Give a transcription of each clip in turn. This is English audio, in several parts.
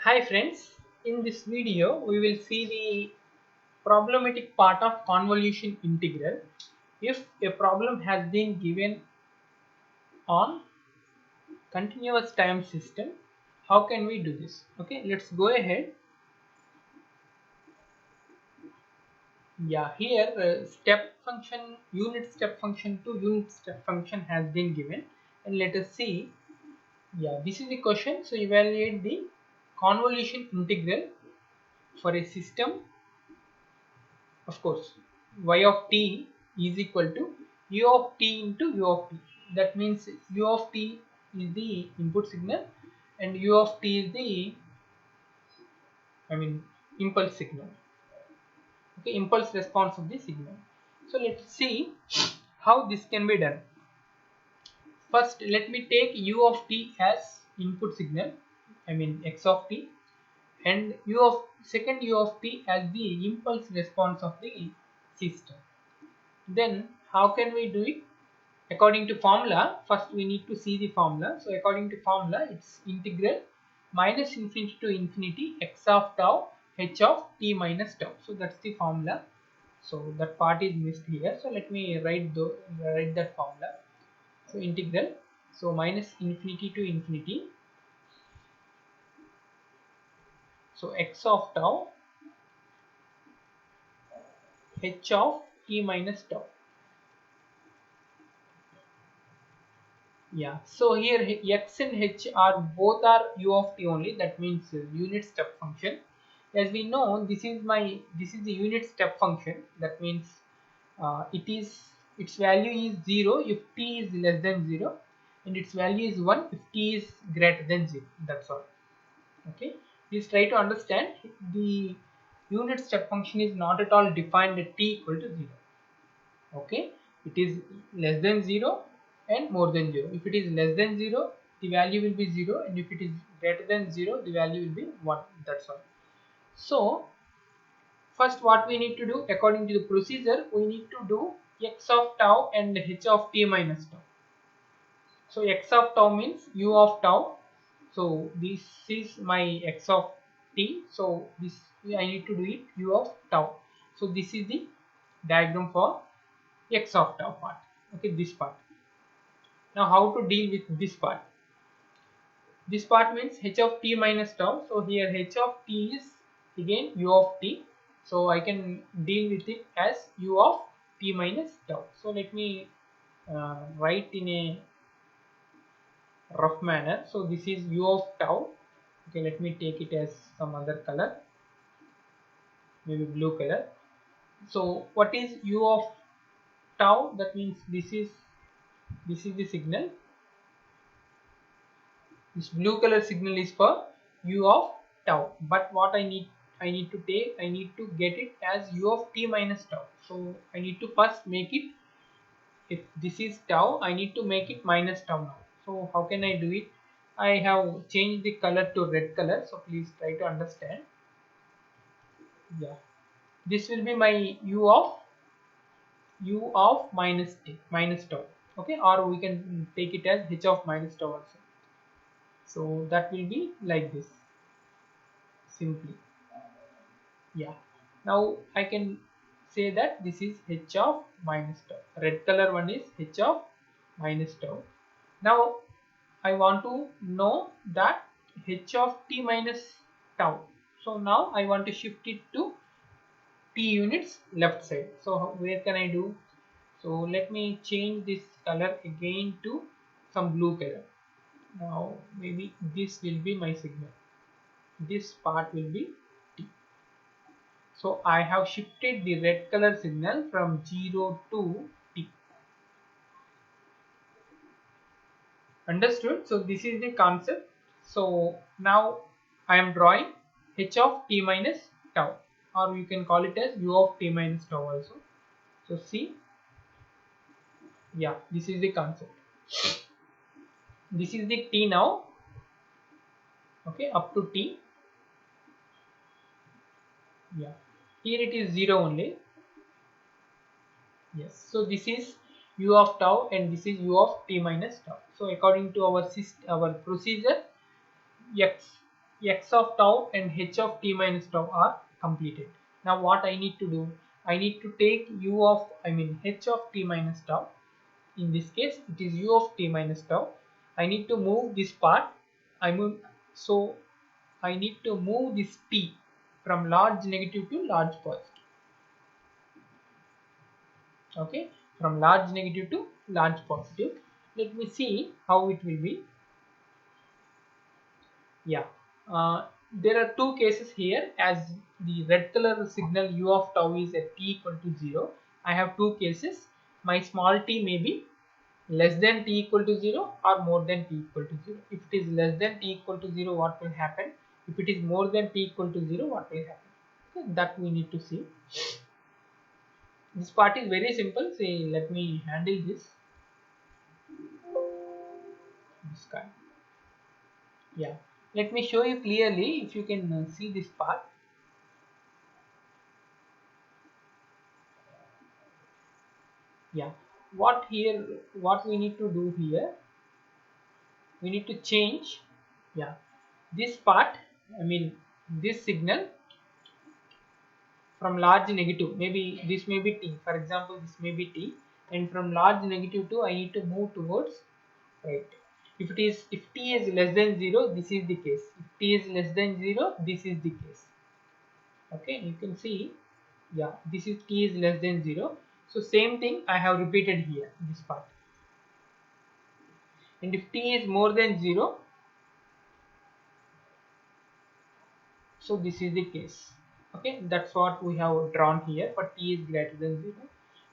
Hi friends, in this video we will see the problematic part of convolution integral. If a problem has been given on continuous time system, how can we do this? Okay, let's go ahead. Yeah, here step function, unit step function to unit step function has been given, and let us see. Yeah, this is the question. So evaluate the convolution integral for a system. Of course, y of t is equal to u of t into u of t. That means u of t is the input signal and u of t is the impulse signal. Okay, impulse response of the signal. So let's see how this can be done. First, let me take u of t as input signal, x of t, and second u of t as the impulse response of the system. Then how can we do it? According to formula, first we need to see the formula. So according to formula, it's integral minus infinity to infinity x of tau h of t minus tau. So that's the formula. So that part is missed here. So let me write that formula. So integral, so minus infinity to infinity. So x of tau h of t minus tau. Yeah, so here x and h are both are u of t only. That means unit step function. As we know, this is the unit step function. That means its value is 0 if t is less than 0, and its value is 1 if t is greater than 0. That's all. Okay, please try to understand the unit step function is not at all defined at t equal to 0. Okay, it is less than 0 and more than 0. If it is less than 0, the value will be 0, and if it is greater than 0, the value will be 1. That's all. So first what we need to do, according to the procedure, we need to do x of tau and h of t minus tau. So x of tau means u of tau. So this is my x of t. So this I need to do it u of tau. So this is the diagram for x of tau part. Okay, this part. Now how to deal with this part? This part means h of t minus tau. So here h of t is again u of t. So I can deal with it as u of t minus tau. So let me write in a rough manner. So this is u of tau. Okay, let me take it as some other color, maybe blue color. So what is u of tau? That means this is the signal. This blue color signal is for u of tau, but what I need to take, I need to get it as u of t minus tau. So I need to first make it, if this is tau, I need to make it minus tau now. So how can I do it? I have changed the color to red color, so please try to understand. Yeah, this will be my u of minus tau. Okay, or we can take it as h of minus tau also. So that will be like this simply. Yeah, now I can say that this is h of minus tau. Red color one is h of minus tau. Now I want to know that h of t minus tau. So now I want to shift it to t units left side. So where can I do? So let me change this color again to some blue color. Now maybe this will be my signal. This part will be t. So I have shifted the red color signal from 0 to t. Understood? So this is the concept. So now I am drawing h of t minus tau, or you can call it as u of t minus tau also. So see, yeah, this is the concept. This is the t now. Okay, up to t. Yeah, here it is 0 only. Yes, so this is u of tau and this is u of t minus tau. So according to our procedure, x x of tau and h of t minus tau are completed. Now what I need to do? I need to take h of t minus tau. In this case, it is u of t minus tau. I need to move this part. So I need to move this t from large negative to large positive. Okay, from large negative to large positive. Let me see how it will be. Yeah, there are two cases here. As the red color signal u of tau is at t equal to 0, I have two cases. My small t may be less than t equal to 0 or more than t equal to 0. If it is less than t equal to 0, what will happen? If it is more than t equal to 0, what will happen? Okay, that we need to see. This part is very simple. Say, let me handle this guy. Yeah, let me show you clearly if you can see this part. Yeah, what we need to do here, we need to change, yeah, this part, I mean this signal from large negative, maybe this may be t, for example this may be t, and from large negative to I need to move towards right. If t is less than 0, this is the case. If t is less than 0, this is the case. Okay, you can see, yeah, this is t is less than 0. So same thing I have repeated here, this part. And if t is more than 0, so this is the case. Okay, that's what we have drawn here for t is greater than 0.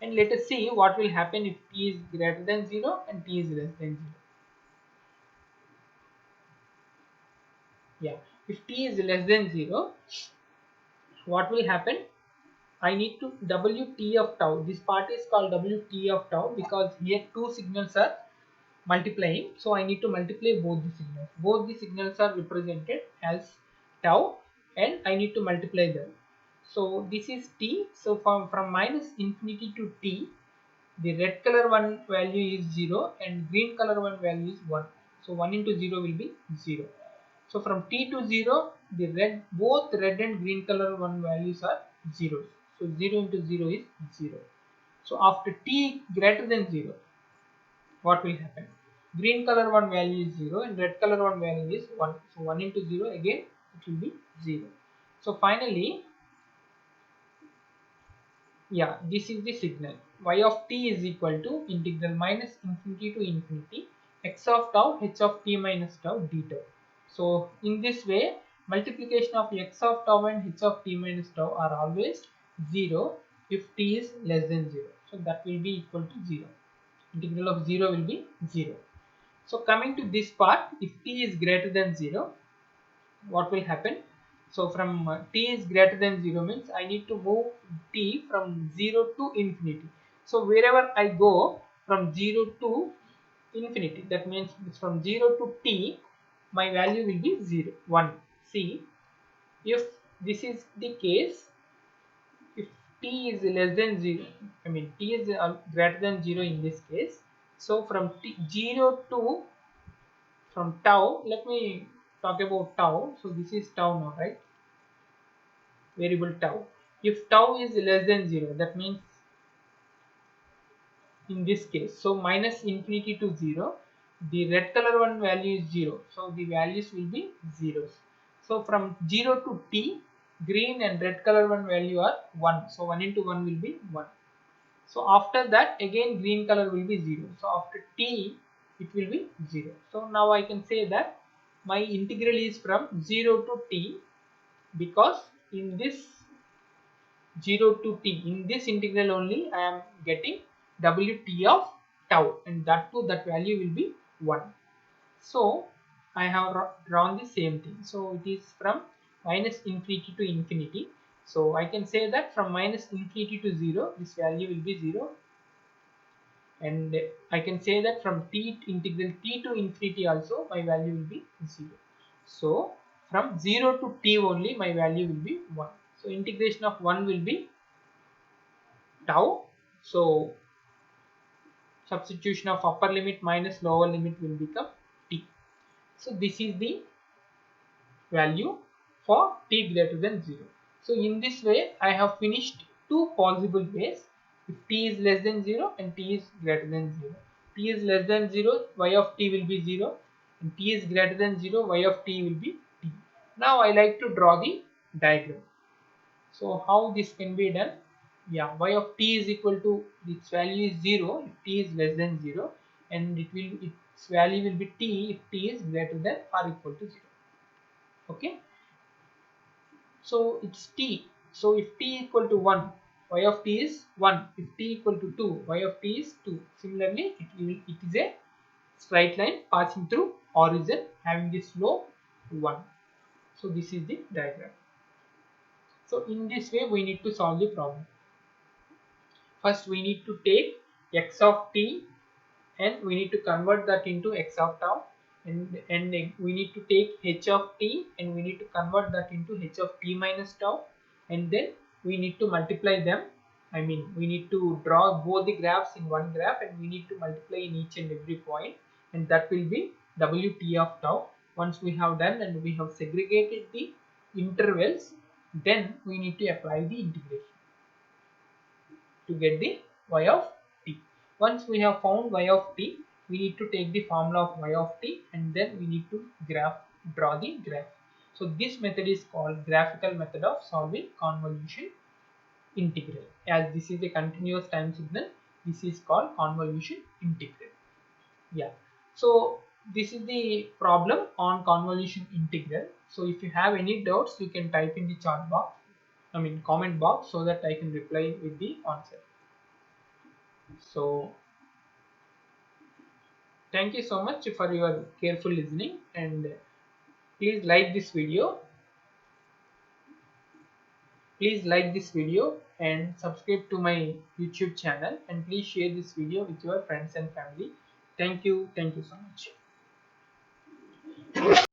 And let us see what will happen if t is greater than 0 and t is less than 0. Yeah, if t is less than 0, what will happen? I need to wt of tau. This part is called wt of tau because here two signals are multiplying, so I need to multiply both the signals. Both the signals are represented as tau and I need to multiply them. So this is t. So from minus infinity to t, the red color one value is 0 and green color one value is 1. So 1 into 0 will be 0. So from t to 0, the both red and green color one values are zeros. So 0 into 0 is 0. So after t greater than 0, what will happen? Green color one value is 0 and red color one value is 1. So 1 into 0, again it will be 0. So finally, yeah, this is the signal. Y of t is equal to integral minus infinity to infinity x of tau h of t minus tau d tau. So in this way, multiplication of x of tau and h of t minus tau are always 0 if t is less than 0. So that will be equal to 0. Integral of 0 will be 0. So coming to this part, if t is greater than 0, what will happen? So from t is greater than 0 means I need to move t from 0 to infinity. So wherever I go from 0 to infinity, that means from 0 to t, my value will be 0, 1. See, if this is the case, if t is less than 0, I mean t is greater than 0 in this case. So from 0 to, from tau, let me talk about tau. So this is tau now, right? Variable tau. If tau is less than 0, that means in this case, so minus infinity to 0, the red color one value is 0. So the values will be zeros. So from 0 to t, green and red color one value are 1. So 1 into 1 will be 1. So after that, again green color will be 0. So after t, it will be 0. So now I can say that my integral is from 0 to t, because in this 0 to t, in this integral only I am getting wt of tau, and that too, that value will be 1. So I have drawn the same thing. So it is from minus infinity to infinity. So I can say that from minus infinity to 0, this value will be 0, and I can say that from integral t to infinity also my value will be 0. So from 0 to t only my value will be 1. So integration of 1 will be tau. So substitution of upper limit minus lower limit will become t. So this is the value for t greater than 0. So in this way I have finished two possible ways if t is less than 0 and t is greater than 0. T is less than 0, y of t will be 0, and t is greater than 0, y of t will be t. Now I like to draw the diagram. So how this can be done? Yeah, y of t is equal to, its value is 0 if t is less than 0, and its value will be t if t is greater than or equal to 0. Okay, so it's t. So if t equal to 1, y of t is 1. If t equal to 2, y of t is 2. Similarly, it is a straight line passing through origin having the slope 1. So this is the diagram. So in this way we need to solve the problem. First we need to take x of t and we need to convert that into x of tau, and we need to take h of t and we need to convert that into h of t minus tau, and then we need to multiply them. I mean, we need to draw both the graphs in one graph and we need to multiply in each and every point, and that will be wt of tau. Once we have done and we have segregated the intervals, then we need to apply the integration to get the y of t. Once we have found y of t, we need to take the formula of y of t and then we need to draw the graph. So this method is called graphical method of solving convolution integral. As this is a continuous time signal, this is called convolution integral. Yeah. So this is the problem on convolution integral. So if you have any doubts, you can type in the chat box, comment box, so that I can reply with the answer. So thank you so much for your careful listening, and please like this video. Please like this video and subscribe to my YouTube channel, and please share this video with your friends and family. Thank you so much.